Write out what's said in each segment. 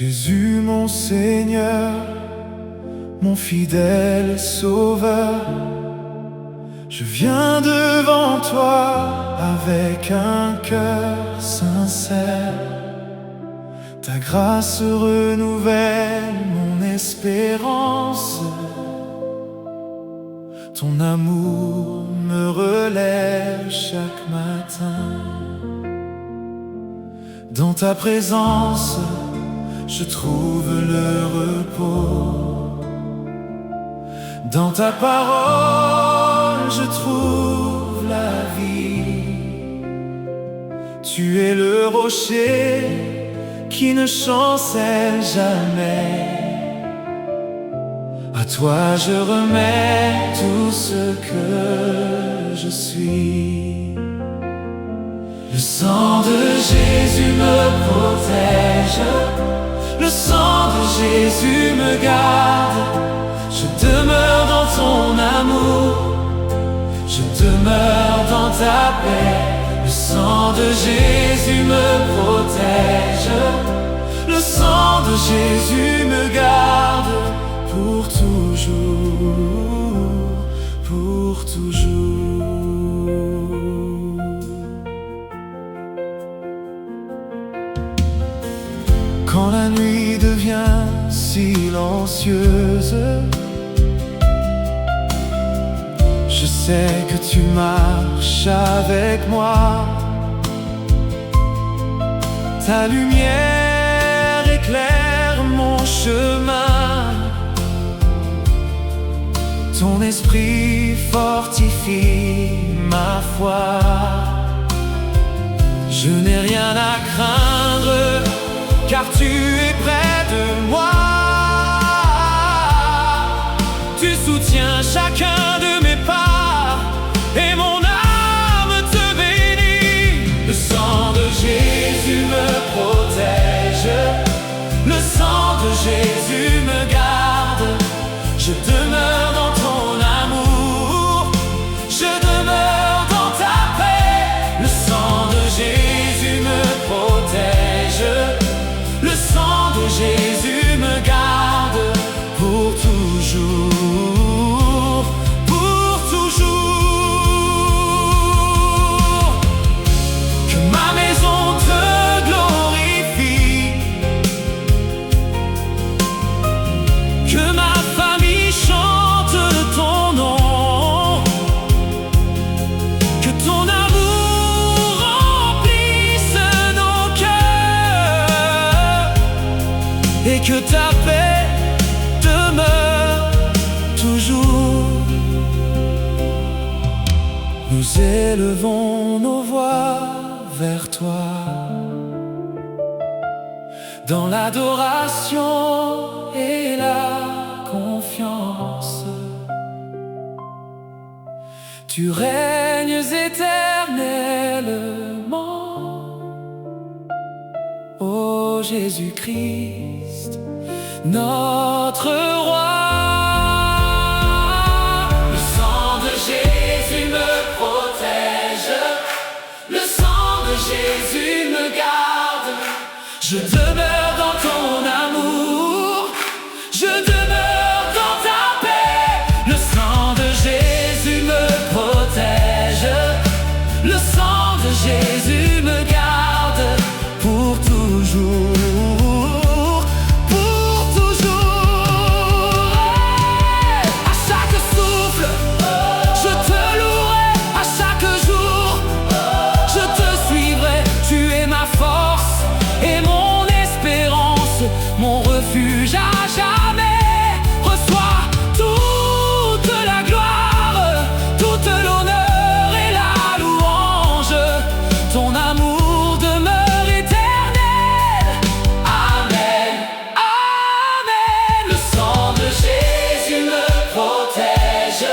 Jésus mon Seigneur, mon fidèle Sauveur, je viens devant toi avec un cœur sincère. Ta grâce renouvelle mon espérance, ton amour me relève chaque matin. Dans ta présence, je trouve le repos. Dans ta parole, je trouve la vie. Tu es le rocher qui ne chancelle jamais. À toi je remets tout ce que je suis. Le sang de Jésus me protège, le sang de Jésus me garde. Je demeure dans ton amour, je demeure dans ta paix. Le sang de Jésus me protège, le sang de Jésus me garde pour toujours, pour toujours. Quand la nuit devient silencieuse, je sais que tu marches avec moi. Ta lumière éclaire mon chemin, ton esprit fortifie ma foi. Je n'ai rien à craindre, car tu es près de moi. Tu soutiens chacun de mes pas, et mon âme te bénit. Le sang de Jésus me protège, le sang de Jésus me garde. Je demeure dans ton amour, je demeure dans ta paix. Le sang de Jésus me protège, le sang de Jésus me garde pour toujours, pour toujours. Que ma maison te glorifie, que ma famille chante ton nom, que ton amour remplisse nos cœurs, et que ta paix demeure toujours. Nous élevons nos voix vers toi, dans l'adoration et la confiance. Tu règnes éternellement, ô Jésus-Christ, notre roi. Le sang de Jésus me protège, le sang de Jésus me garde. Je demeure dans ton amour, je demeure dans ta paix. Le sang de Jésus me protège, le sang de Jésus me garde pour toujours, pour toujours. À chaque souffle, je te louerai. À chaque jour, je te suivrai. Tu es ma force et mon espérance, mon refuge à jamais. Reçois toute la gloire, toute l'honneur et la louange. Ton amour demeure éternel. Amen, amen. Le sang de Jésus me protège,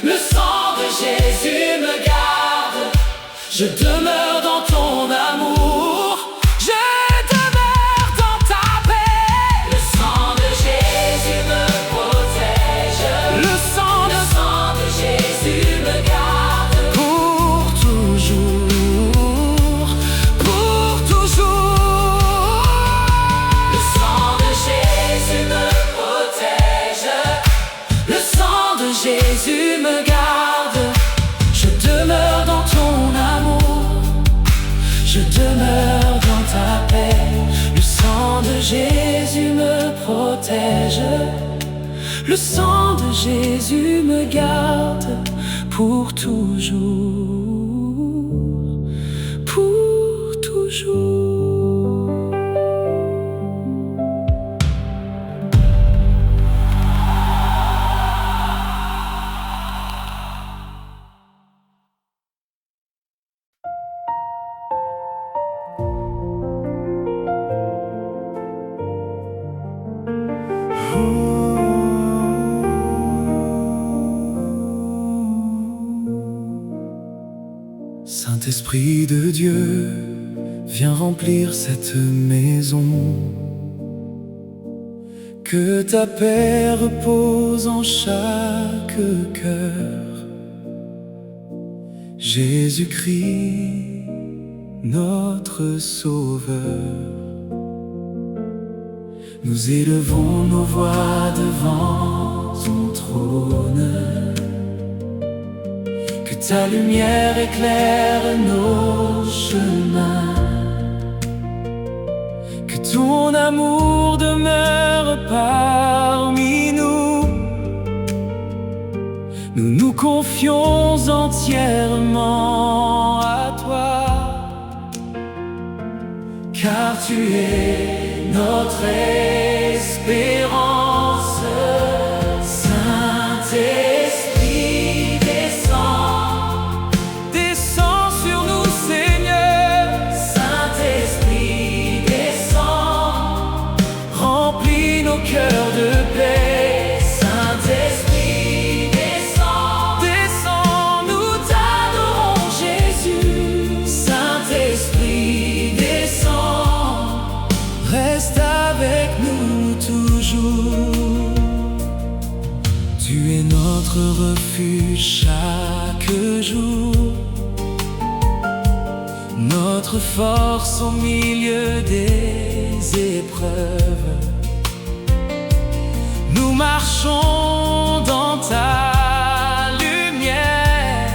le sang de Jésus me garde. Je demeure dans ton amour, je demeure dans ta paix. Le sang de Jésus me protège, le sang de Jésus me garde pour toujours, pour toujours. Le protège. Le sang de Jésus me garde pour toujours, pour toujours. Saint-Esprit de Dieu, viens remplir cette maison. Que ta paix repose en chaque cœur. Jésus-Christ, notre Sauveur, nous élevons nos voix devant ton trône. Que ta lumière éclaire nos chemins. Que ton amour demeure parmi nous. Nous nous confions entièrement à toi. Car tu es notre espérance. Saint-Esprit, descends sur nous, Seigneur. Saint-Esprit, descends, remplis nos cœurs de paix. Saint-Esprit, descends, nous t'adorons, Jésus. Saint-Esprit, descends, reste avec nous toujours. Tu es notre refuge chaque jour, notre force au milieu des épreuves. Nous marchons dans ta lumière,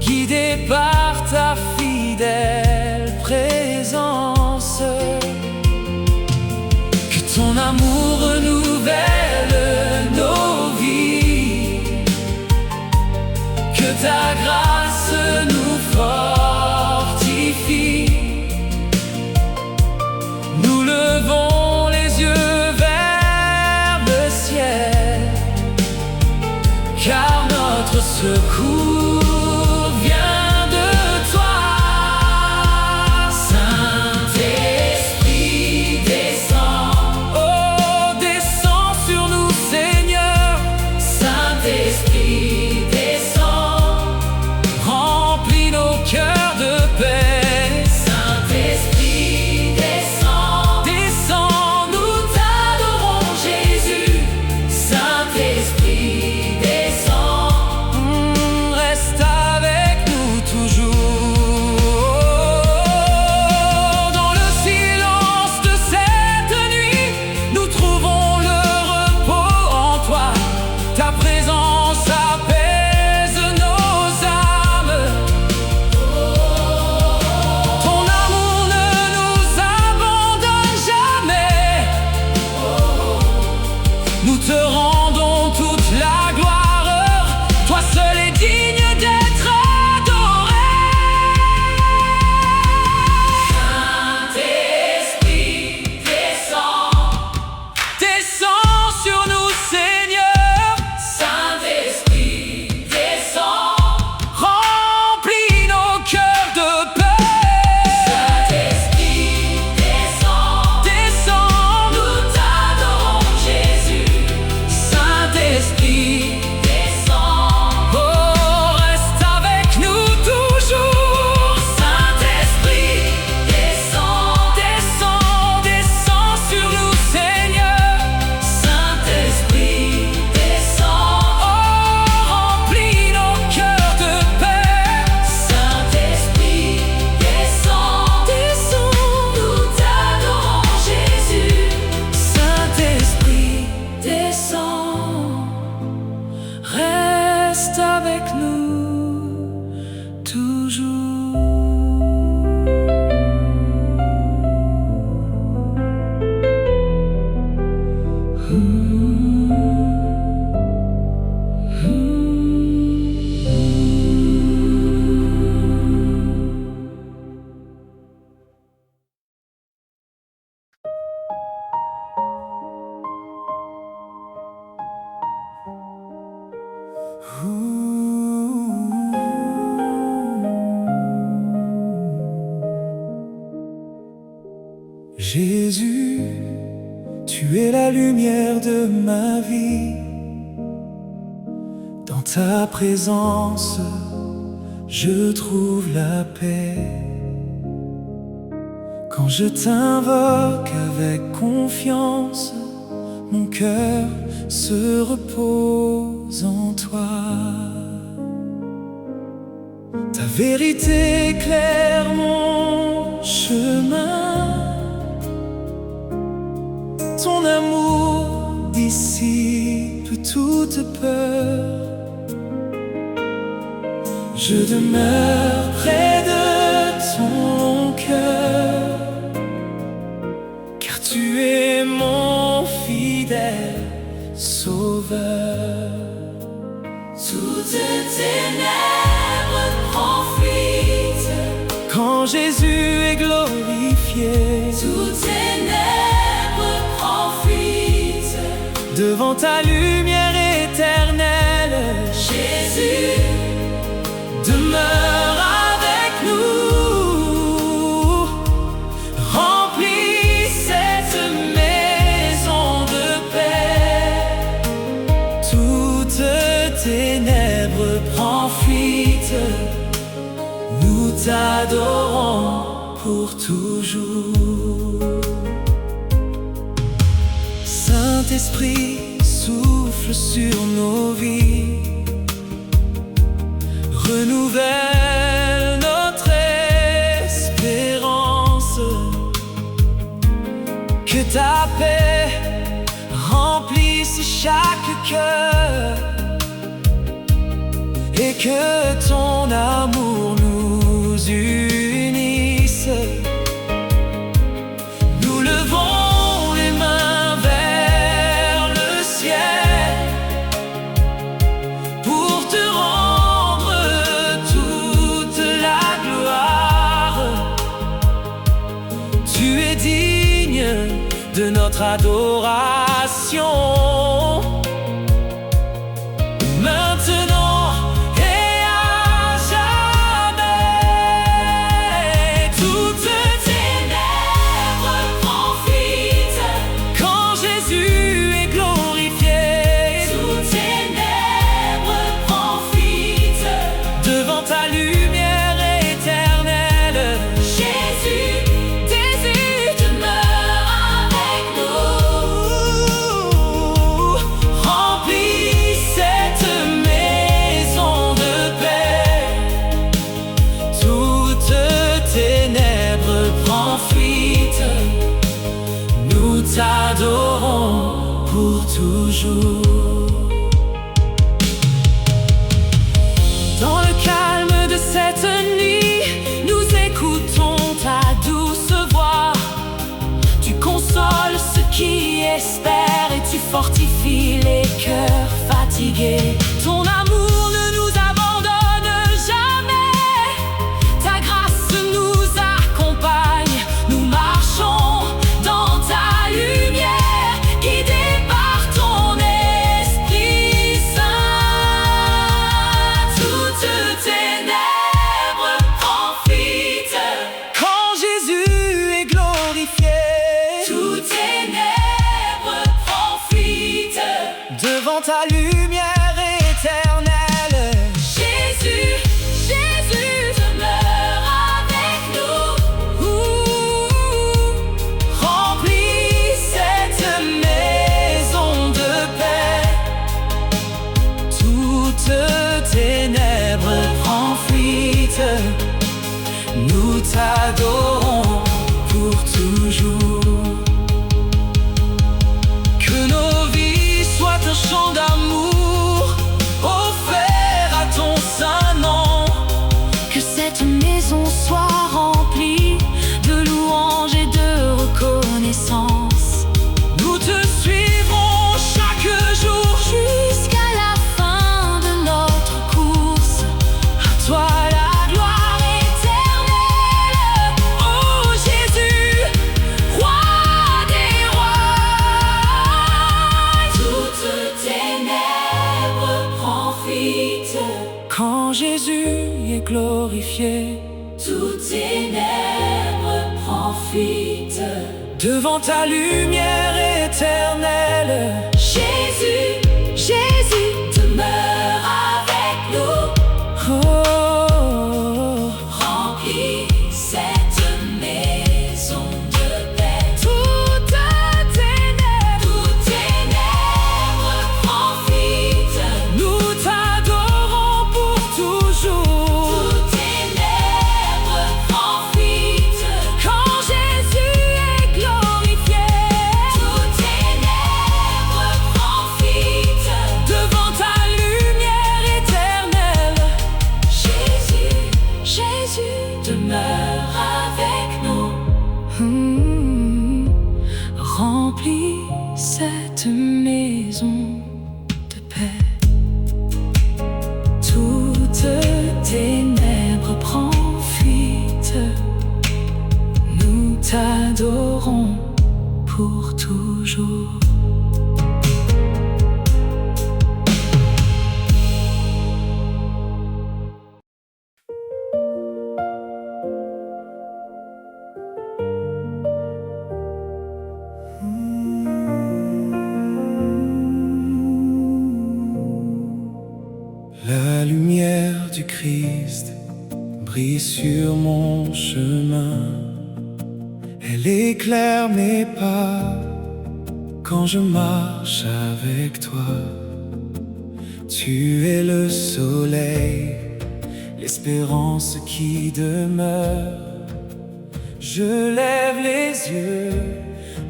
guidés par ta fidèle présence. Que ton amour renouvelle nos vies, que ta grâce nous fortifie. Nous levons les yeux vers le ciel, car notre secours vient de toi. Saint-Esprit, descends, oh, descends sur nous, Seigneur. Saint-Esprit, descends, remplis nos cœurs de paix. Saint-Esprit, descends, nous t'adorons, Jésus. Saint-Esprit, descends, Tu es la lumière de ma vie. Dans ta présence, je trouve la paix. Quand je t'invoque avec confiance, mon cœur se repose en toi. Ta vérité éclaire mon chemin. Ton amour dissipe toute peur. Je demeure près de ton cœur, car tu es mon fidèle sauveur. Toutes ténèbres prend fuite Quand Jésus est glorifié, toutes ténèbres prend fuite devant ta lumière éternelle. Jésus Demeure avec nous, remplis cette maison de paix. Toutes ténèbres prend fuite, nous t'adorons pour toujours. Saint-Esprit, souffle sur nos vies, renouvelle notre espérance. Que ta paix remplisse chaque cœur et que ton amour nous unisse. Nous levons les mains vers le ciel pour te rendre toute la gloire. Tu es digne de notre adoration. Maintenant et à jamais, toutes ténèbres prend fuite quand Jésus est glorifié, toutes ténèbres prend fuite devant ta lumière éternelle. Jésus demeure avec nous. Remplis cette maison de paix. Toutes ténèbres prend fuite, nous t'adorons pour toujours. Dans le calme de cette nuit, nous écoutons ta douce voix. Tu consoles ceux qui espèrent et tu fortifies les cœurs fatigués. Ton amour ne nous abandonne jamais. Ta grâce nous accompagne. Nous marchons dans ta lumière, guidés par ton Esprit Saint. Toutes ténèbres prend fuite quand Jésus est glorifié, Toutes ténèbres prend fuite devant ta lumière éternelle. Jésus demeure avec nous. Remplis cette maison de paix. Toutes ténèbres prend fuite, nous t'adorons pour toujours. Que nos vies soient un chant d'amour offert à ton saint nom. Que cette maison soit remplie de louanges et de reconnaissance. Nous te suivrons chaque jour Jusqu'à la fin de notre course, à toi la gloire éternelle. Oh Jésus, roi des rois. Toutes ténèbres prend fuite Quand Jésus est glorifié, toutes ténèbres prend fuite devant ta lumière éternelle. cette maison de paix. Toutes ténèbres prend fuite, nous t'adorons pour toujours. La lumière du Christ brille sur mon chemin. Elle éclaire mes pas quand je marche avec toi. Tu es le soleil, l'espérance qui demeure. Je lève les yeux,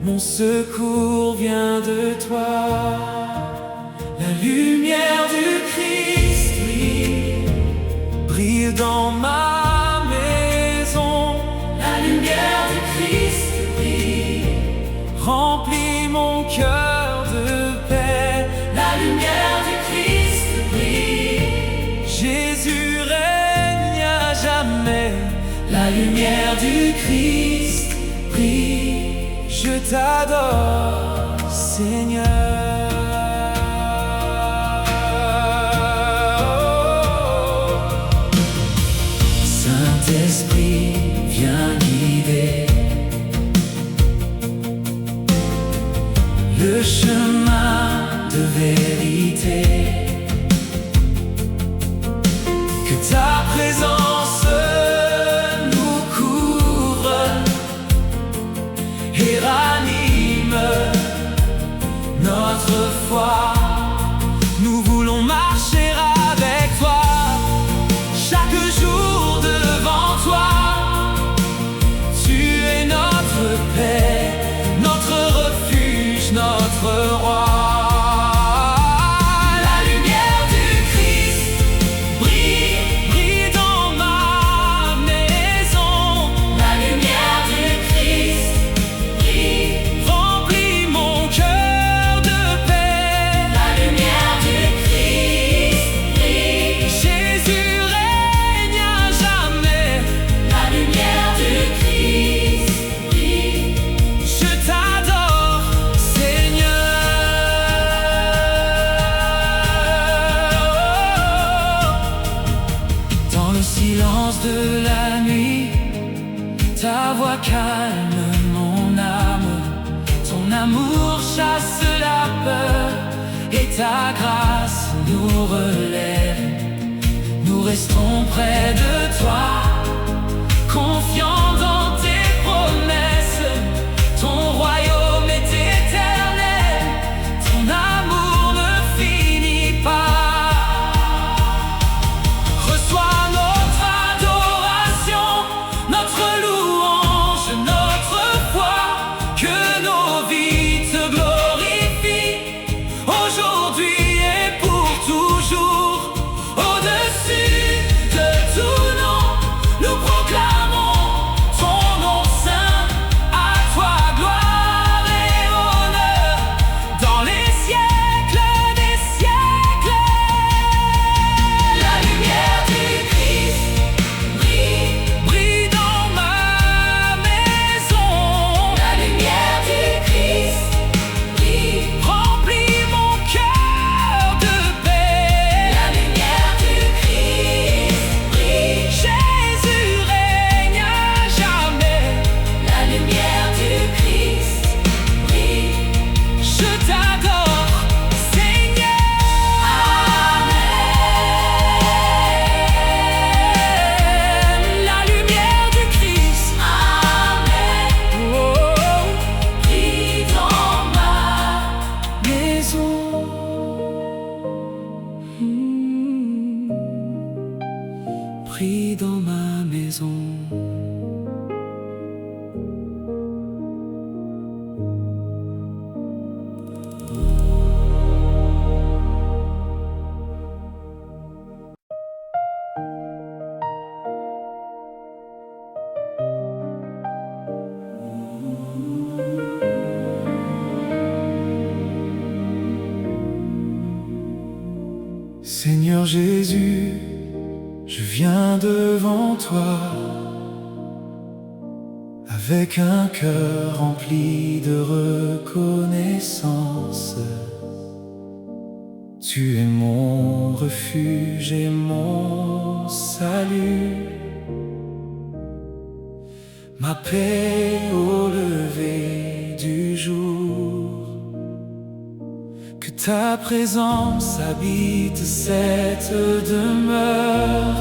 mon secours vient de toi. La lumière du Christ brille dans ma maison. La lumière du Christ brille, remplit mon cœur de paix. La lumière du Christ brille, Jésus règne à jamais. La lumière du Christ brille, je t'adore, Seigneur. Saint-Esprit, viens guider le chemin de vérité. Que ta présence nous couvre et ranime notre foi. Nous voulons marcher avec toi chaque jour devant toi. Tu es notre paix, notre refuge, notre roi. La lumière du Christ brille, brille dans ma maison. La lumière du Christ brille, remplit mon cœur de paix. La lumière du Christ brille, Jésus règne à jamais. La lumière du Christ brille, je t'adore, Seigneur. Dans le silence de la nuit, ta voix calme mon âme. Ton amour chasse la peur et ta grâce nous relève. Nous restons près de toi, confiants dans tes promesses. Ton royaume est éternel, ton amour ne finit pas. Reçois notre adoration, notre louange, notre foi. Que nos vies te glorifient, aujourd'hui et pour toujours. Au-dessus de tout nom, nous proclamons Seigneur Jésus, je viens devant toi avec un cœur rempli de reconnaissance. Tu es mon refuge et mon salut, ma paix au lever du jour. Que ta présence habite cette demeure,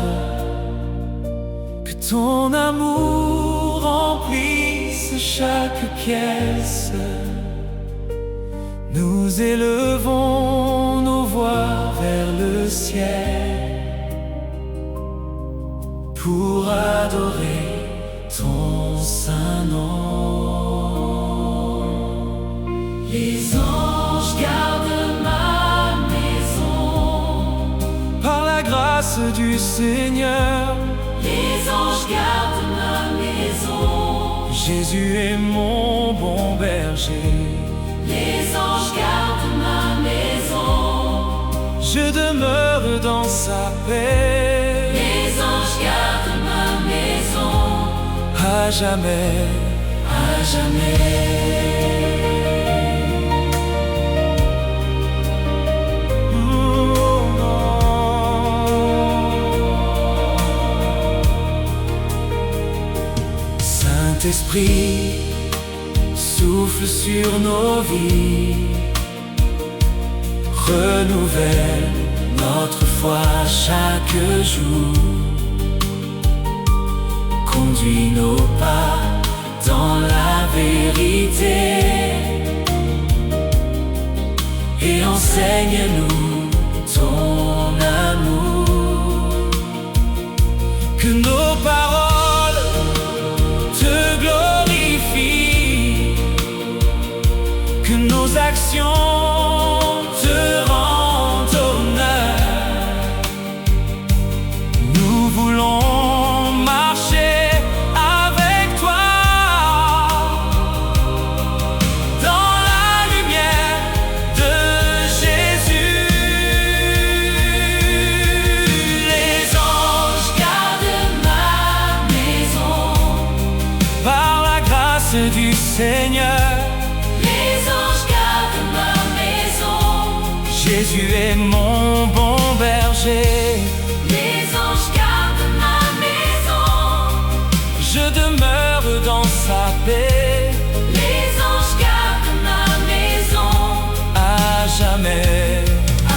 que ton amour remplisse chaque pièce. Nous élevons nos voix vers le ciel pour adorer ton saint nom. Les anges gardent ma maison par la grâce du Seigneur. Les anges gardent ma maison. Jésus est mon bon berger. Les anges gardent ma maison. Je demeure dans sa paix. Les anges gardent ma maison. À jamais, À jamais. Saint-Esprit, souffle sur nos vies, renouvelle notre foi chaque jour. Conduis nos pas dans la vérité et enseigne-nous ton amour. Que nos paroles te glorifient, que nos actions te rendent honneur. Nous voulons marcher avec toi dans la lumière de Jésus. Les anges Garde ma maison. par la grâce du Seigneur. Les anges gardent ma maison. Jésus est mon bon berger. Les anges gardent ma maison. Je demeure dans sa paix. Les anges gardent ma maison. À jamais,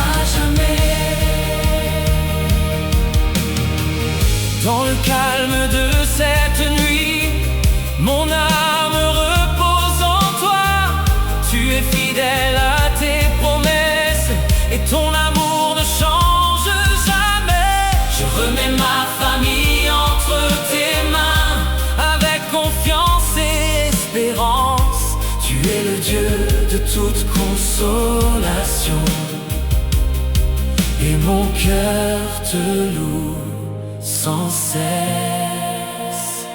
À jamais. dans le calme de cette nuit, mon âme repose en toi. Tu es fidèle à tes promesses et ton amour ne change jamais. Je remets ma famille entre tes mains avec confiance et espérance. Tu es le Dieu de toute consolation et mon cœur te loue sans cesse.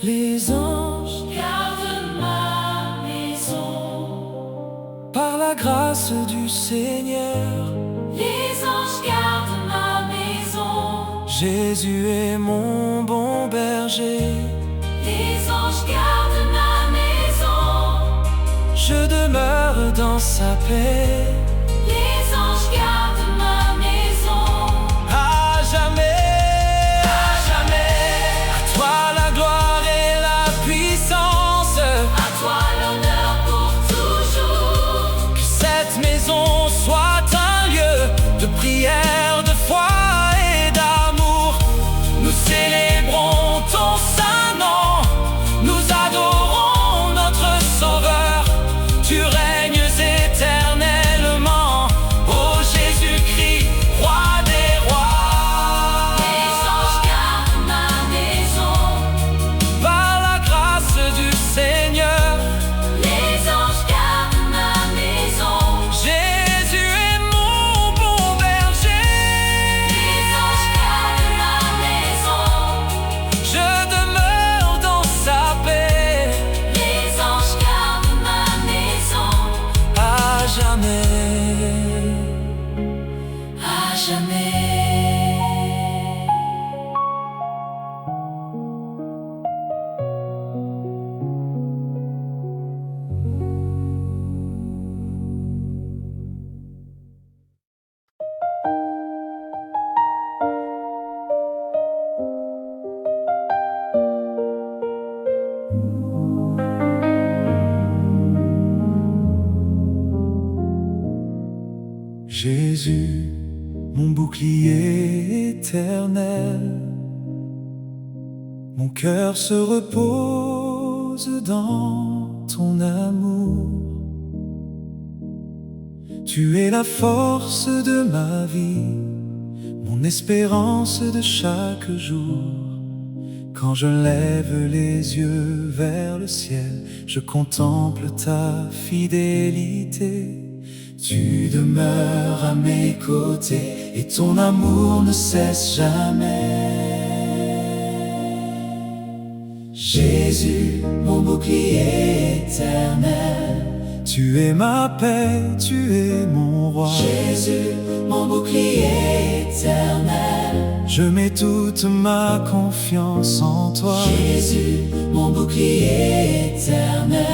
Les anges Garde ma maison. par la grâce du Seigneur. Les anges gardent ma maison. Jésus est mon bon berger. Les anges gardent ma maison. Je demeure dans sa paix. Les anges gardent ma maison. À jamais, À jamais. à toi la gloire et la puissance. À toi l'honneur pour toujours. Que cette maison soit un lieu de prière, de foi et d'amour. Nous célébrons ton saint nom. Nous adorons notre Sauveur. Tu règnes éternellement. Ô Jésus Jésus, mon bouclier éternel. Mon cœur se repose dans ton amour. Tu es la force de ma vie, mon espérance de chaque jour. Quand je lève les yeux vers le ciel, je contemple ta fidélité. Tu demeures à mes côtés et ton amour ne cesse jamais. Jésus, mon bouclier éternel. Tu es ma paix, tu es mon roi. Jésus, mon bouclier éternel. Je mets toute ma confiance en toi. Jésus, mon bouclier éternel.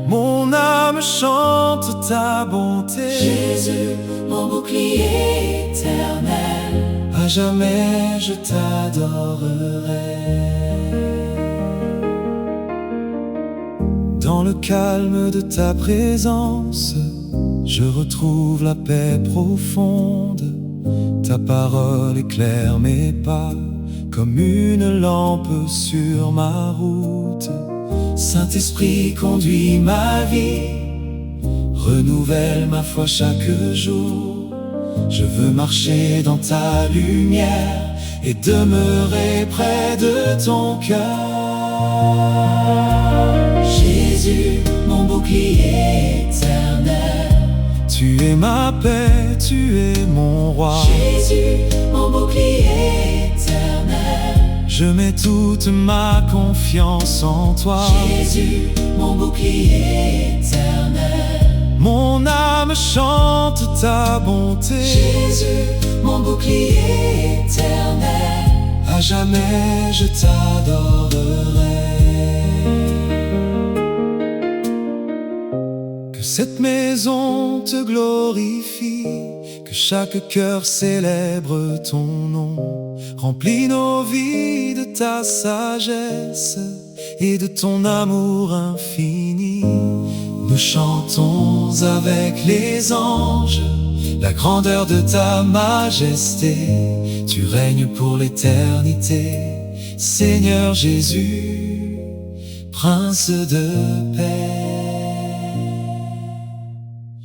Mon âme chante ta bonté. Jésus, mon bouclier éternel. À jamais je t'adorerai. Dans le calme de ta présence, je retrouve la paix profonde. Ta parole éclaire mes pas comme une lampe sur ma route. Saint-Esprit, conduis ma vie, renouvelle ma foi chaque jour. Je veux marcher dans ta lumière et demeurer près de ton cœur. Jésus, mon bouclier éternel. Tu es ma paix, tu es mon roi. Jésus, mon bouclier éternel. Je mets toute ma confiance en toi. Jésus, mon bouclier éternel. Mon âme chante ta bonté. Jésus, mon bouclier éternel. À jamais je t'adorerai. Que cette maison te glorifie, que chaque cœur célèbre ton nom. Remplis nos vies de ta sagesse et de ton amour infini. Nous chantons avec les anges la grandeur de ta majesté. Tu règnes pour l'éternité, Seigneur Jésus, Prince de paix.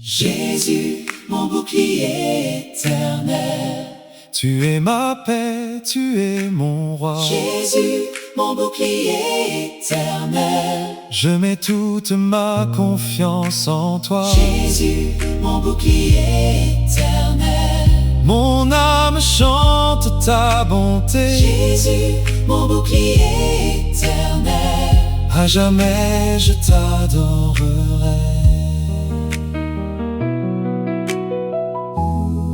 Jésus, mon bouclier éternel. Tu es ma paix, tu es mon roi. Jésus, mon bouclier éternel. Je mets toute ma confiance en toi. Jésus, mon bouclier éternel. Mon âme chante ta bonté. Jésus, mon bouclier éternel. À jamais je t'adorerai.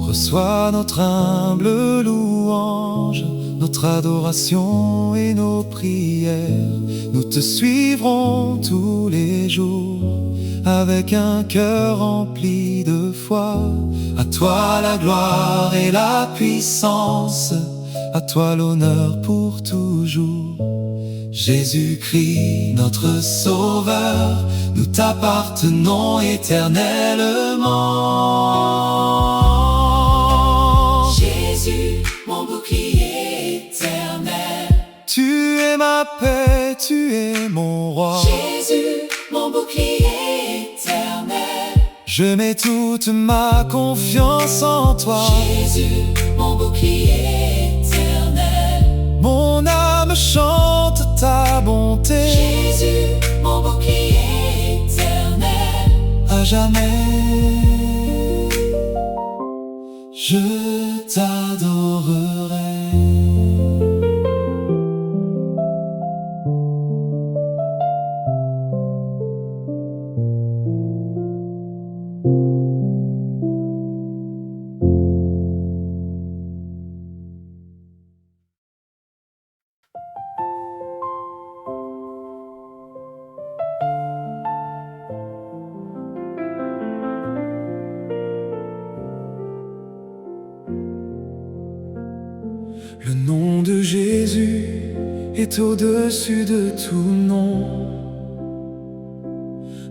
Reçois notre humble louange, notre adoration et nos prières. Nous te suivrons tous les jours avec un cœur rempli de foi. À toi la gloire et la puissance, à toi l'honneur pour toujours. Jésus-Christ, notre Sauveur, nous t'appartenons éternellement. Jésus, mon bouclier éternel. Tu es ma paix, tu es mon roi. Jésus, mon bouclier éternel. Je mets toute ma confiance en toi. Jésus, mon bouclier éternel. Mon âme chante ta bonté. Jésus, mon bouclier éternel. À jamais je t'adorerai. Le nom de Jésus est au-dessus de tout nom.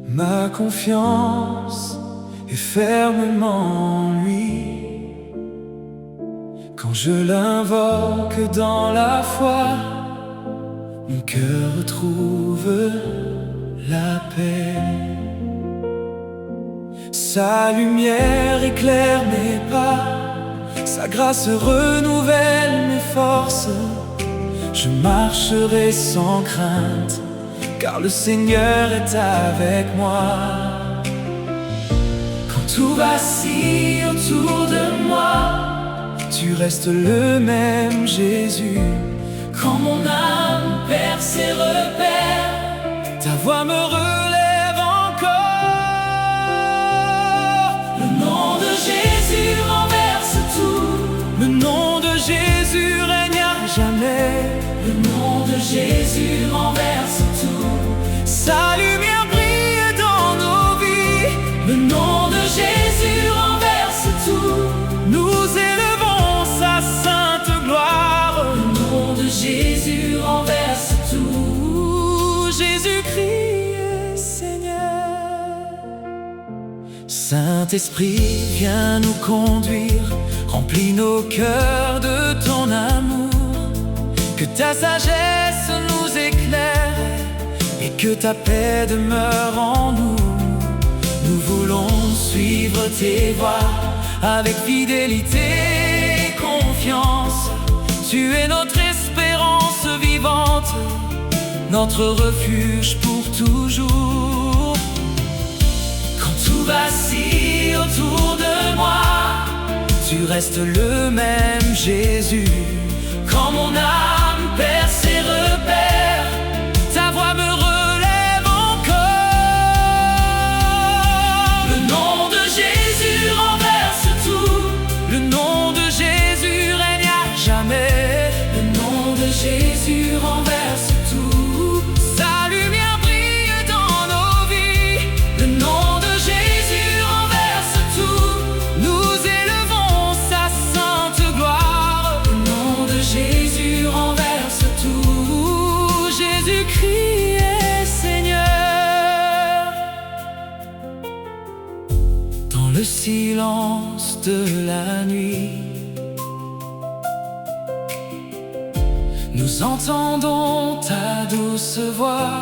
Ma confiance et fermement en lui. Quand je l'invoque dans la foi, mon cœur retrouve la paix. Sa lumière éclaire mes pas, sa grâce renouvelle mes forces. Je marcherai sans crainte, car le Seigneur est avec moi. Quand tout vacille autour de moi, tu restes le même Jésus. Quand mon âme perd ses repères, ta voix me relève encore. Le nom de Jésus renverse tout. Le nom de Jésus règne à jamais. Le nom de Jésus renverse tout. Sa lumière brille dans nos vies. Le nom de Jésus renverse tout. Nous élevons sa sainte gloire. Le nom de Jésus renverse tout. Jésus-Christ est Seigneur. Saint-Esprit, viens nous conduire. Remplis nos cœurs de ton amour. Que ta sagesse nous éclaire et que ta paix demeure en nous. Nous voulons suivre tes voies avec fidélité et confiance. Tu es notre espérance vivante, notre refuge pour toujours. Quand tout vacille autour de moi, tu restes le même Jésus. Quand mon âme perd ses repères, ta voix me relève encore. Le nom de Jésus renverse tout. Le nom de Jésus règne à jamais. Le nom de Jésus renverse tout. Sa lumière brille dans nos vies. Le nom de Jésus renverse tout. Nous élevons sa sainte gloire. Le nom de Jésus renverse tout. Jésus-Christ est Seigneur. Dans le silence de la nuit, nous entendons ta douce voix.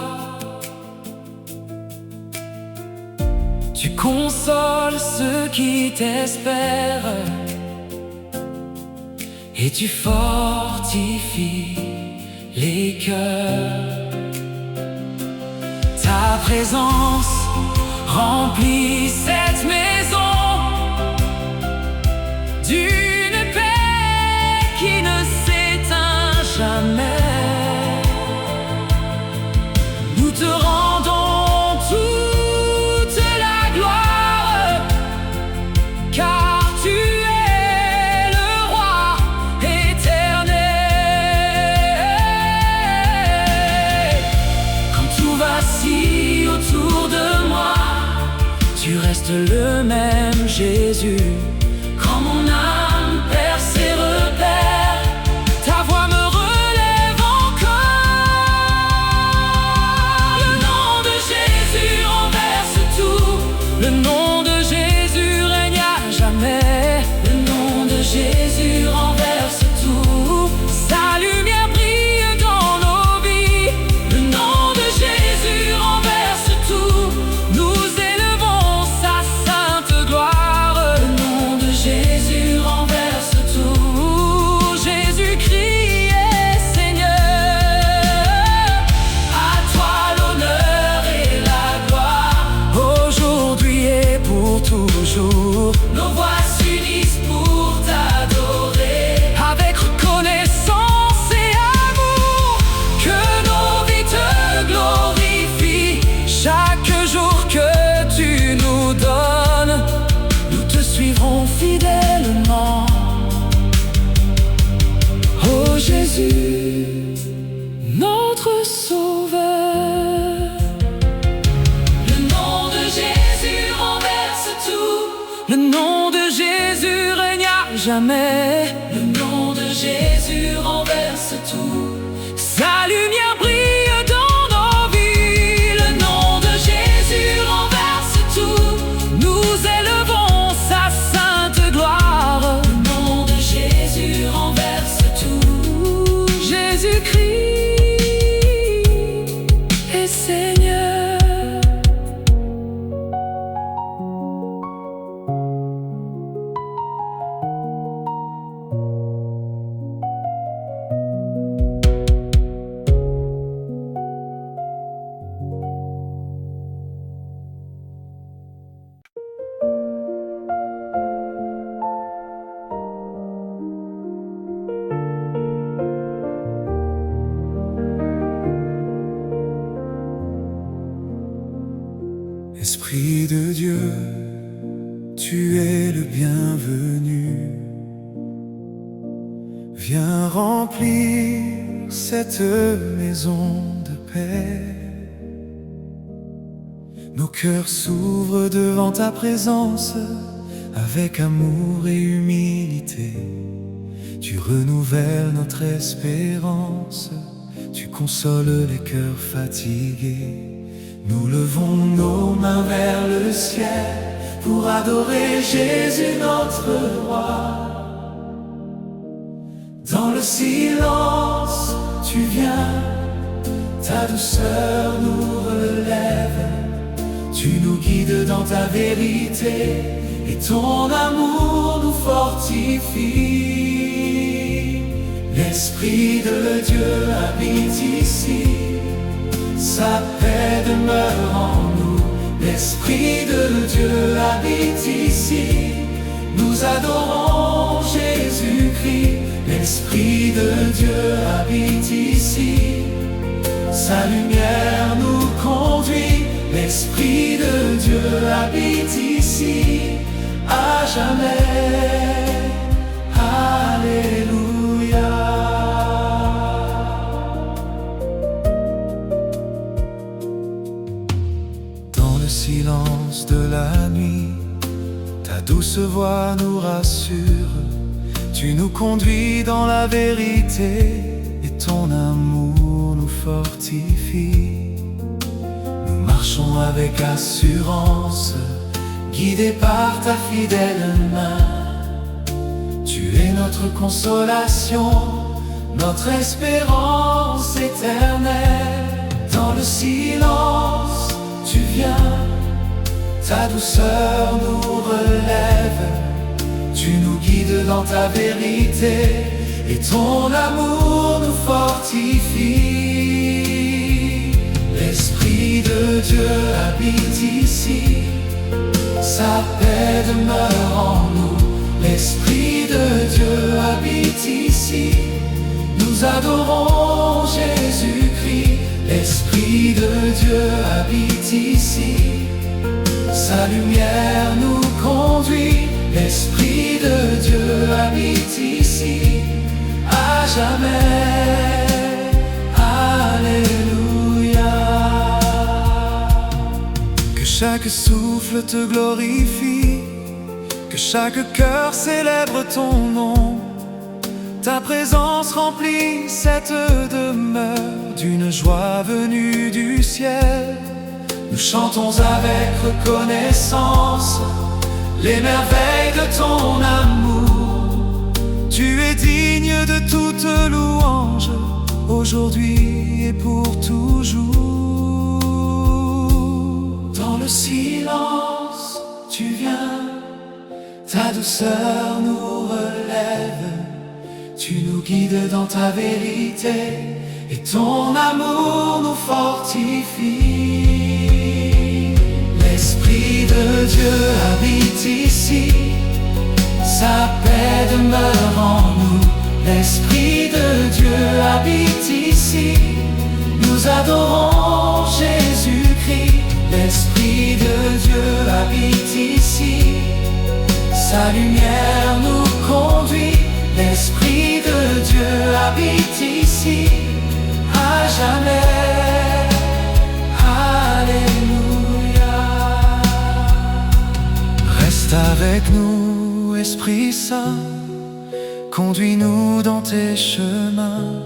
Tu consoles ceux qui t'espèrent et tu fortifies les cœurs. Ta présence remplit cette maison d'une paix qui ne s'éteint jamais. Nous te rendons toute la gloire, car tu es le roi éternel. Quand tout vacille autour de moi, tu restes le même Jésus. Quand mon âme perd ses repères, ta voix me relève encore. Le nom de Jésus renverse tout. Le nom de Jésus règne à jamais. Le nom de Jésus renverse tout. Sa lumière brille dans nos vies. Le nom de Jésus renverse tout. Nous élevons sa sainte gloire. Le nom de Jésus renverse tout. Jésus-Christ est Seigneur. À toi l'honneur et la gloire, aujourd'hui et pour toujours. Nos voix s'unissent pour t'adorer, avec reconnaissance et amour. Que nos vies te glorifient chaque jour que tu nous donnes. Nous te suivrons fidèlement. Oh Jésus, notre Sauveur. Le nom de Jésus renverse tout. Le nom de Jésus règne à jamais. Le nom de Jésus renverse tout. Sa lumière brille dans nos vies. Le nom de Jésus renverse tout. Nous élevons tu es le bienvenu. Viens remplir cette maison de paix. Nos cœurs s'ouvrent devant ta présence, avec amour et humilité. Tu renouvelles notre espérance, tu consoles les cœurs fatigués. Nous levons nos mains vers le ciel pour adorer Jésus notre roi. Dans le silence, tu viens, ta douceur nous relève. Tu nous guides dans ta vérité et ton amour nous fortifie. L'Esprit de Dieu habite ici, sa paix demeure en nous. L'Esprit de Dieu habite ici, nous adorons Jésus-Christ. L'Esprit de Dieu habite ici, sa lumière nous conduit. L'Esprit de Dieu habite ici, à jamais. Alléluia. Dans le silence de la nuit, ta douce voix nous rassure. Tu nous conduis dans la vérité et ton amour nous fortifie. Nous marchons avec assurance, guidés par ta fidèle main. Tu es notre consolation, notre espérance éternelle. Dans le silence, tu viens, ta douceur nous relève. Tu nous guides dans ta vérité et ton amour nous fortifie. L'Esprit de Dieu habite ici, sa paix demeure en nous. L'Esprit de Dieu habite ici, nous adorons Jésus-Christ. L'Esprit de Dieu habite ici, sa lumière nous conduit. L'Esprit de Dieu habite ici, à jamais. Alléluia. Que chaque souffle te glorifie, que chaque cœur célèbre ton nom. Ta présence remplit cette demeure d'une joie venue du ciel. Nous chantons avec reconnaissance les merveilles de ton amour. Tu es digne de toute louange, aujourd'hui et pour toujours. Dans le silence, tu viens, ta douceur nous relève. Tu nous guides dans ta vérité et ton amour nous fortifie. L'Esprit de Dieu habite ici, sa paix demeure en nous. L'Esprit de Dieu habite ici, nous adorons Jésus-Christ. L'Esprit de Dieu habite ici, sa lumière nous conduit. L'Esprit de Dieu habite ici, à jamais. Alléluia. Reste avec nous, Esprit Saint, conduis-nous dans tes chemins.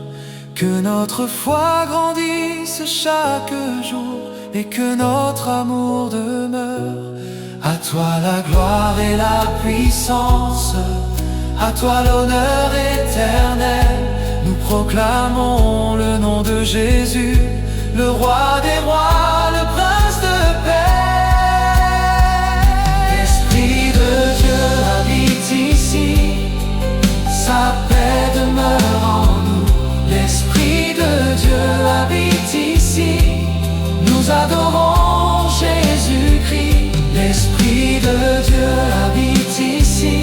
Que notre foi grandisse chaque jour et que notre amour demeure. À toi la gloire et la puissance, à toi l'honneur éternel. Nous proclamons le nom de Jésus, le roi des rois, le prince de paix. L'Esprit de Dieu habite ici, sa paix demeure en nous. L'Esprit de Dieu habite ici, nous adorons Jésus-Christ. L'Esprit de Dieu habite ici,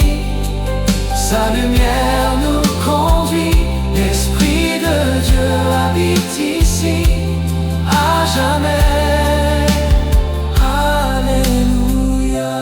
sa lumière nous conduit. L'Esprit de Dieu habite ici, à jamais. Alléluia.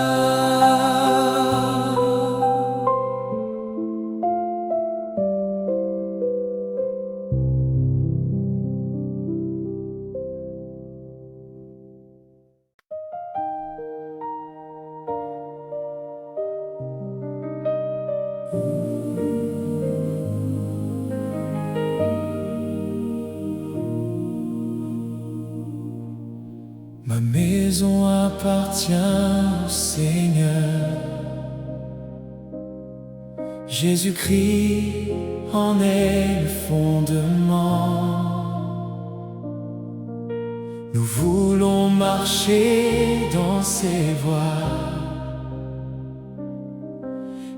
maison appartient au Seigneur. Jésus-Christ en est le fondement. Nous voulons marcher dans ses voies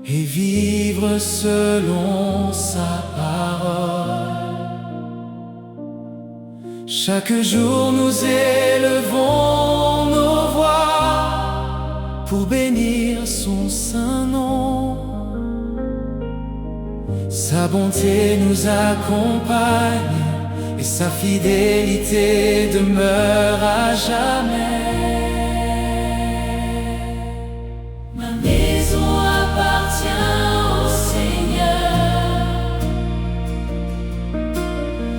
et vivre selon sa parole. Chaque jour nous élevons nos voix pour bénir son saint nom. Sa bonté nous accompagne et sa fidélité demeure à jamais. Ma maison appartient au Seigneur.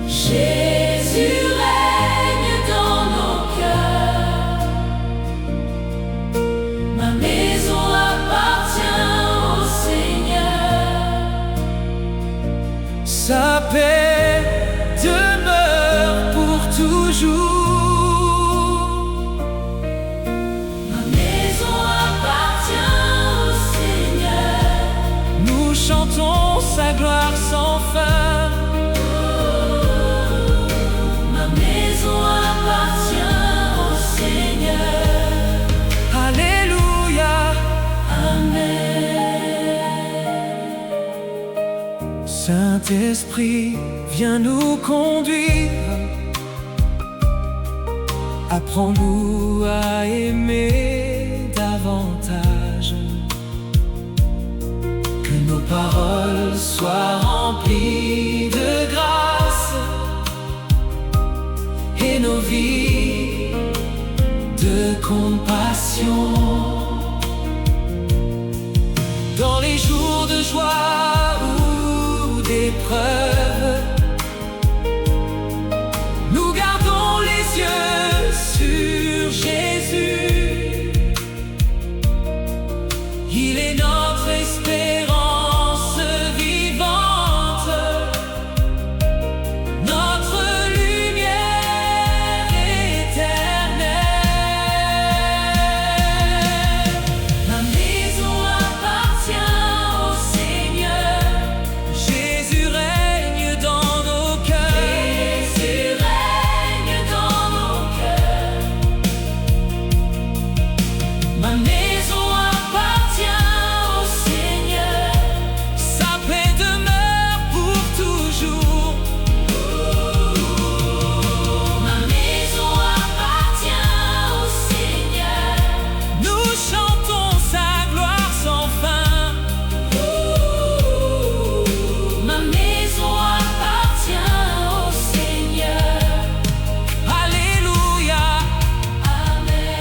Jésus règne dans nos cœurs. Ma maison appartient au Seigneur. Sa paix demeure pour toujours. Ma maison appartient au Seigneur. Nous chantons sa gloire sans fin. Ma maison appartient au Seigneur. Alléluia. Amen. Saint-Esprit, viens nous conduire. Apprends-nous à aimer davantage. Que nos paroles soient remplies de grâce et nos vies de compassion. Dans les jours de joie ou d'épreuve, nous gardons les yeux sur Jésus. Il est notre espérance vivante, notre lumière éternelle. Ma maison appartient au Seigneur. Jésus règne dans nos cœurs. Jésus règne dans nos cœurs. Ma maison appartient au Seigneur. Sa paix demeure pour toujours. Ma maison appartient au Seigneur. Nous chantons sa gloire sans fin. Ma maison appartient au Seigneur. Alléluia. Amen.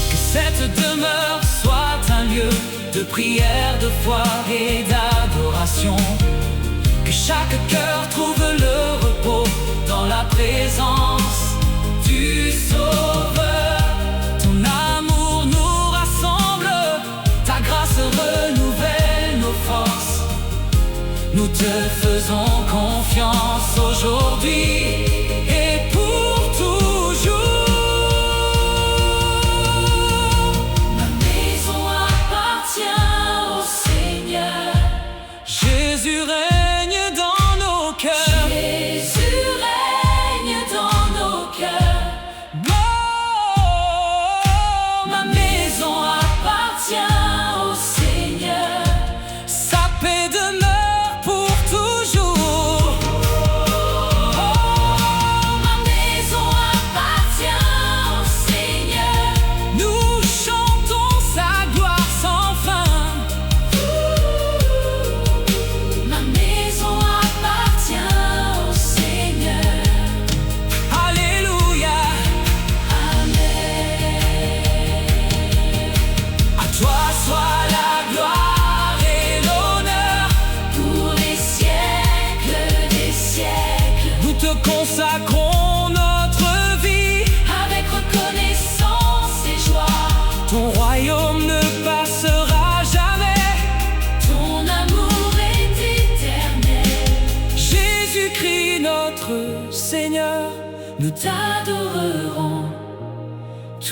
Que cette demeure soit un lieu de prière, de foi et d'adoration. Que chaque cœur trouve le repos dans la présence du Sauveur. Ton amour nous rassemble, ta grâce renouvelle nos forces. Nous te faisons confiance aujourd'hui et pour toujours. Ma maison appartient au Seigneur. Jésus règne dans nos cœurs. Jésus règne dans nos cœurs. Oh, Ma maison appartient au Seigneur. sa paix demeure pour toujours. Oh,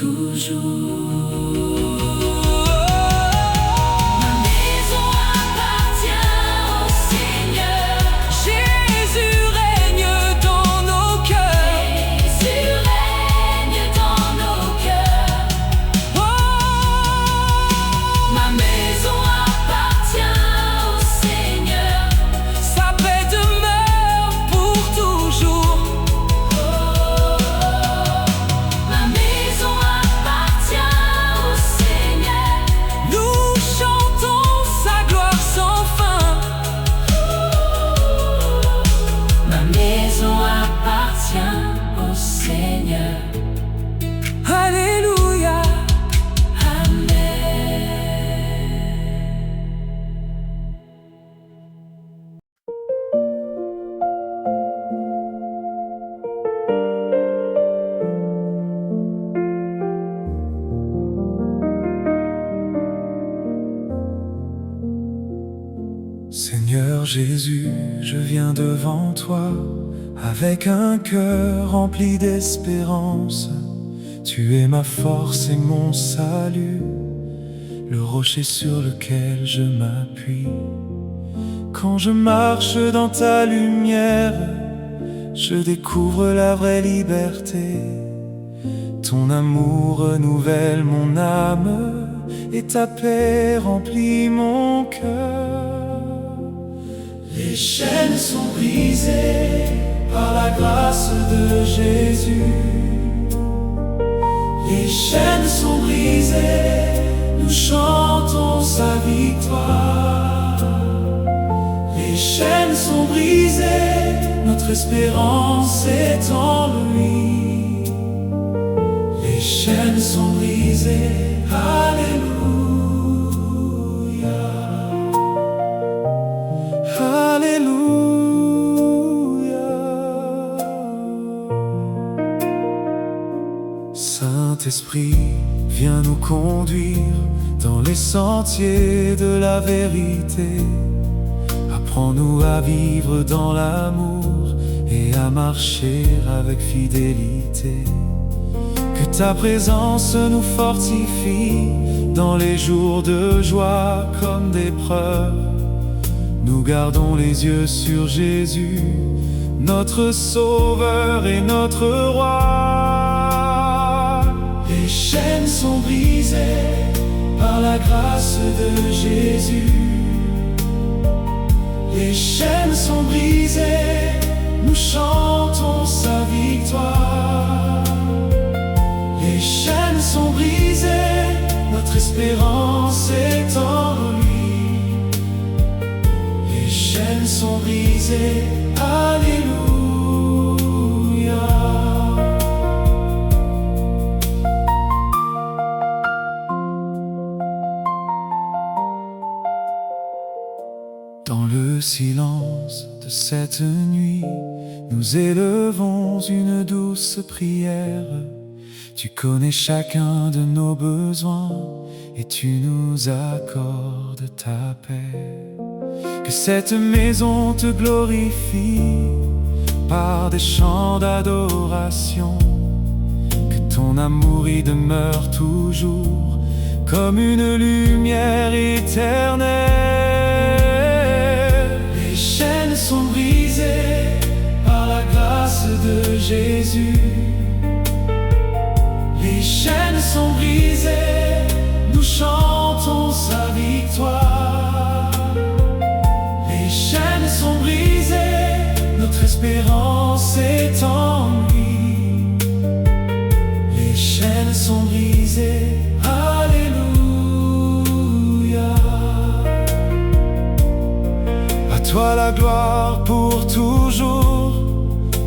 toujours. Ma maison appartient au Seigneur. Jésus règne dans nos cœurs. Jésus règne dans nos cœurs. Oh, Ma maison appartient au Seigneur. sa paix demeure pour toujours. Ma maison appartient au Seigneur. Nous chantons sa gloire sans fin. Ma maison appartient au Seigneur. Alléluia. Amen. Seigneur Jésus, je viens devant toi avec un cœur rempli d'espérance. Tu es ma force et mon salut, le rocher sur lequel je m'appuie. Quand je marche dans ta lumière, je découvre la vraie liberté. Ton amour renouvelle mon âme et ta paix remplit mon cœur. Les chaînes sont brisées par la grâce de Jésus. Les chaînes sont brisées, nous chantons sa victoire. Les chaînes sont brisées, notre espérance est en lui. Les chaînes sont brisées, Alléluia. Alléluia. Saint-Esprit, viens nous conduire dans les sentiers de la vérité. Apprends-nous à vivre dans l'amour et à marcher avec fidélité. Que ta présence nous fortifie dans les jours de joie comme d'épreuve. Nous gardons les yeux sur Jésus, notre Sauveur et notre Roi. Les chaînes sont brisées par la grâce de Jésus. Les chaînes sont brisées, nous chantons sa victoire. Les chaînes sont brisées, notre espérance est en lui. Les chaînes sont brisées, Alléluia. Dans le silence de cette nuit, nous élevons une douce prière. Tu connais chacun de nos besoins et tu nous accordes ta paix. Que cette maison te glorifie par des chants d'adoration. Que ton amour y demeure toujours comme une lumière éternelle. Les chaînes sont brisées par la grâce de Jésus. Les chaînes sont brisées, nous chantons sa victoire. Les chaînes sont brisées, notre espérance est en lui. Les chaînes sont brisées, Alléluia. À toi la gloire pour toujours,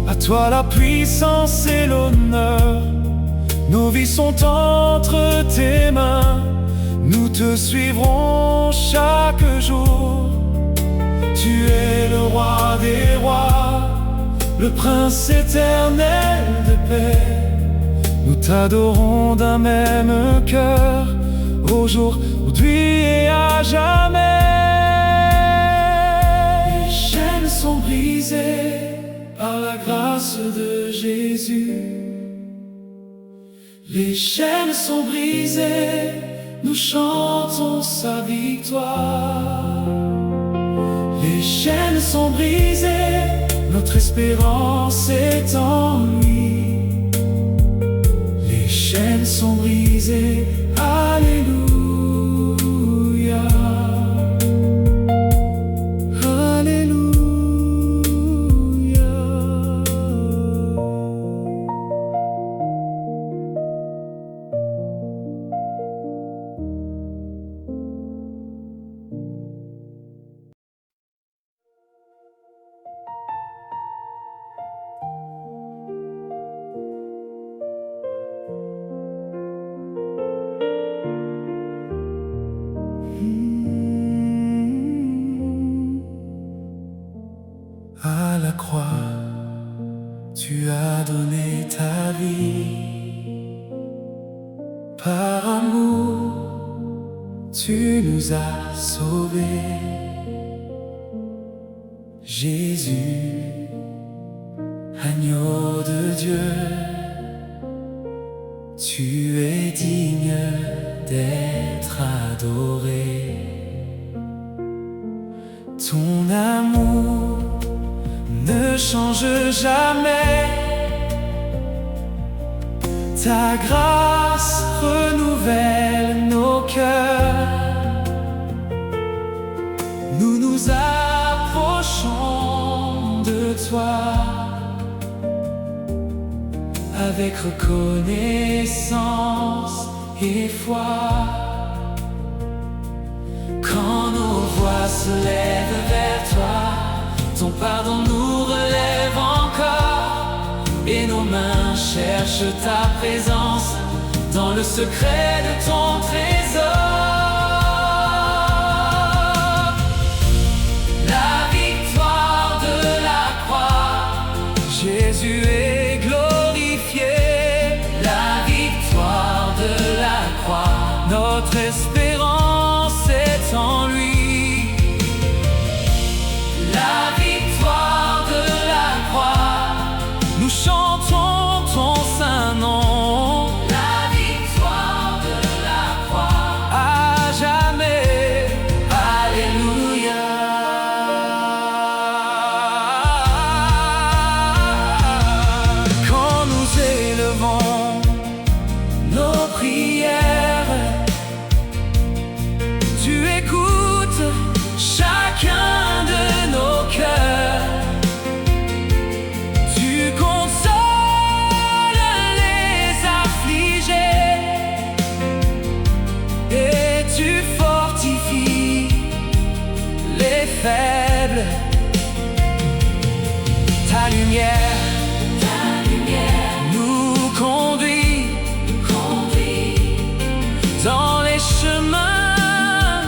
à toi la puissance et l'honneur. Nos vies sont entre tes mains, nous te suivrons chaque jour. Tu es le roi des rois, le prince éternel de paix. Nous t'adorons d'un même cœur, aujourd'hui et à jamais. Les chaînes sont brisées par la grâce de Jésus. Les chaînes sont brisées, nous chantons sa victoire. Les chaînes sont brisées, notre espérance est en lui. Les chaînes sont brisées, alléluia. À la croix, tu as donné ta vie. Par amour, tu nous as sauvés. Jésus, agneau de Dieu, tu es digne d'être adoré. Ton amour ne change jamais, ta grâce renouvelle nos cœurs. Nous nous approchons de toi avec reconnaissance et foi. Quand nos voix se lèvent vers toi, ton pardon nous relève encore, et nos mains cherchent ta présence dans le secret de ton trésor. La victoire de la croix, Jésus est glorifié. La victoire de la croix, notre espérance est en lui. Faible, ta lumière nous conduit dans les chemins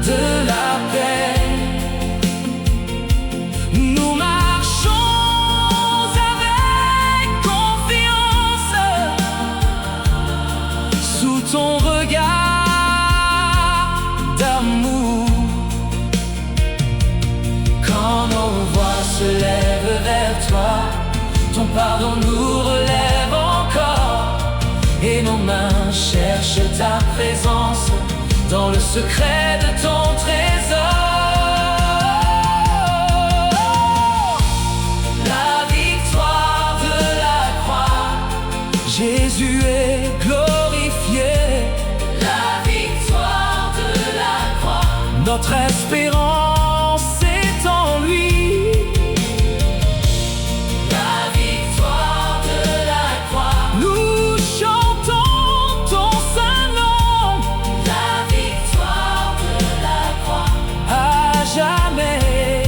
de la paix. Nous marchons avec confiance sous ton regard d'amour. Quand nos voix se lèvent vers toi, ton pardon nous relève encore, et nos mains cherchent ta présence dans le secret de ton trésor. La victoire de la croix, Jésus est glorifié. La victoire de la croix, notre espérance en lui. La victoire de la croix, nous chantons ton saint nom. La victoire de la croix, à jamais.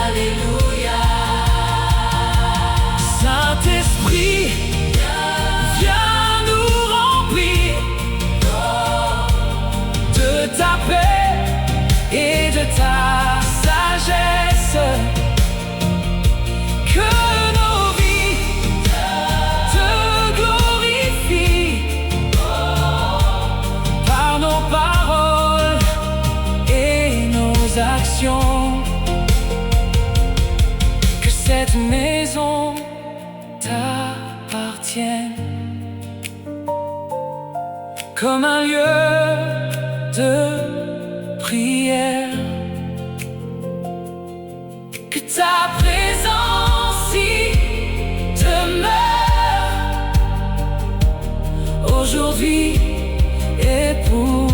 Alléluia. Saint-Esprit, viens nous remplir de ta paix et de ta sagesse, que nos vies te glorifient par nos paroles et nos actions. Que cette maison t'appartienne. comme un lieu de prière. Que ta présence y demeure aujourd'hui et pour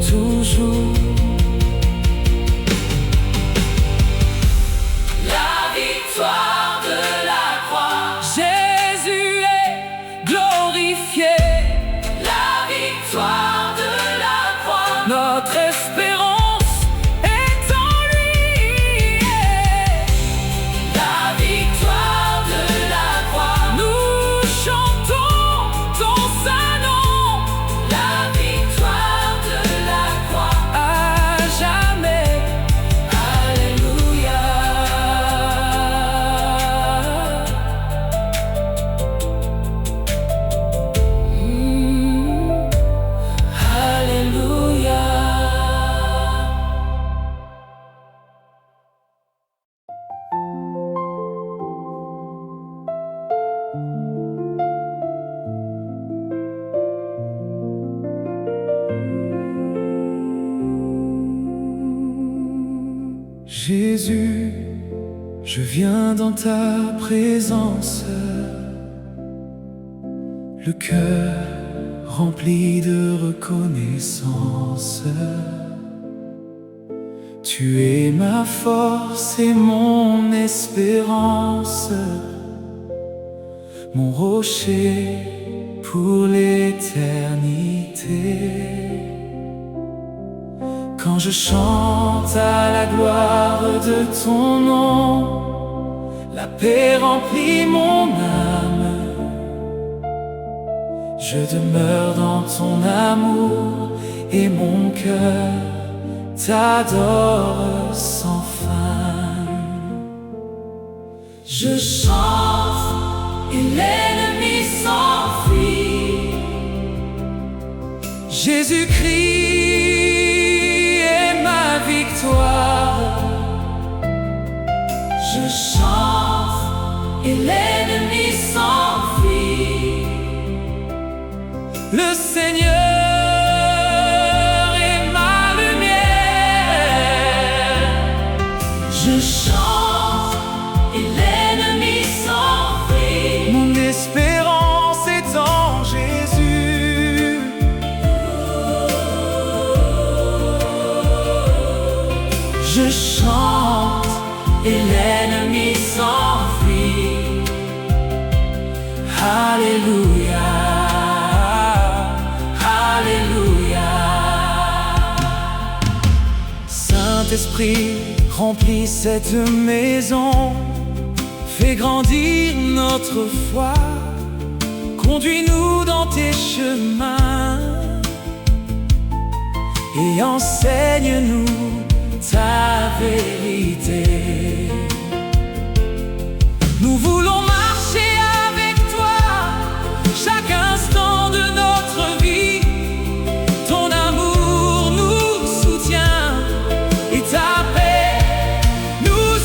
toujours. La victoire de la croix, Jésus est glorifié. La victoire de la croix, notre espérance est en lui. La victoire de la croix, nous chantons ton saint nom. La victoire de la croix, à jamais. Alléluia. Alléluia. Jésus, je viens dans ta présence, le cœur rempli de reconnaissance. Tu es ma force et mon espérance, mon rocher pour l'éternité. Quand je chante à la gloire de ton nom, la paix remplit mon âme. Je demeure dans ton amour et mon cœur t'adore sans fin. Je chante et l'ennemi s'enfuit. Jésus-Christ est ma victoire. Je chante et l'ennemi s'enfuit. Le Seigneur est ma lumière. Je chante et l'ennemi s'enfuit. Mon espérance est en Jésus. Je chante et l'ennemi s'enfuit. Alléluia. Alléluia. Saint-Esprit, remplis cette maison, fais grandir notre foi, conduis-nous dans tes chemins et enseigne-nous ta vérité. Nous voulons marcher avec toi chaque instant de notre vie. Ton amour nous soutient et ta paix nous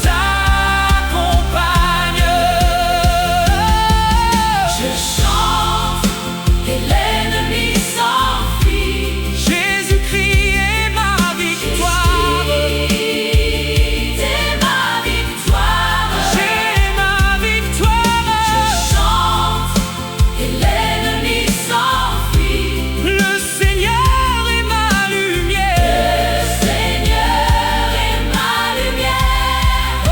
accompagne. Je chante et l'ennemi s'enfuit. Jésus-Christ est ma victoire. T'es ma victoire. J'ai ma victoire. Je chante et l'ennemi s'enfuit. Le Seigneur est ma lumière. Le Seigneur est ma lumière. Oh,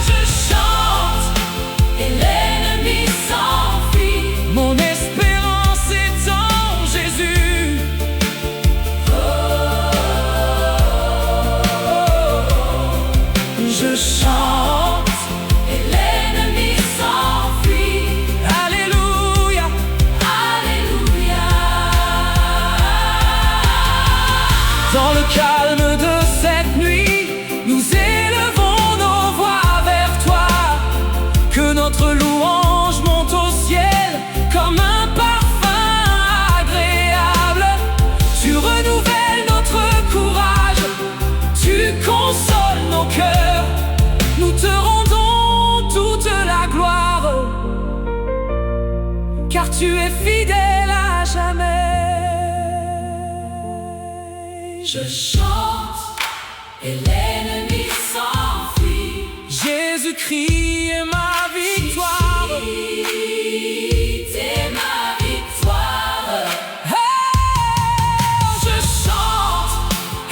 Je chante et l'ennemi s'enfuit. mon espérance est en Jésus. Je chante, Et l'ennemi s'enfuit. alléluia. Alléluia. Dans le calme de cette nuit, nous élevons nos voix vers toi. Que notre louange monte au ciel comme un parfum agréable. Tu renouvelles notre courage, tu consoles nos cœurs. Nous te rendons toute la gloire, car tu es fidèle à Je chante et l'ennemi s'enfuit. Jésus-Christ est ma victoire. T'es ma victoire. Oh, je chante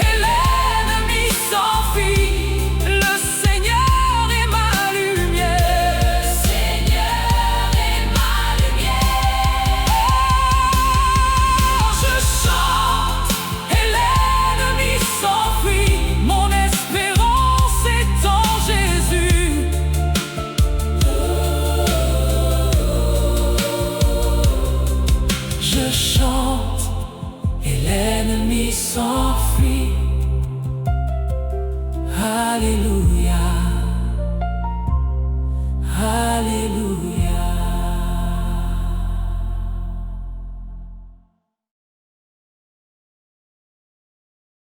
et l'ennemi s'enfuit. Le Seigneur est ma lumière. Le Seigneur est ma lumière. Oh, je chante et l'ennemi s'enfuit. Mon espérance est en Jésus. Je chante et l'ennemi s'enfuit. Alléluia.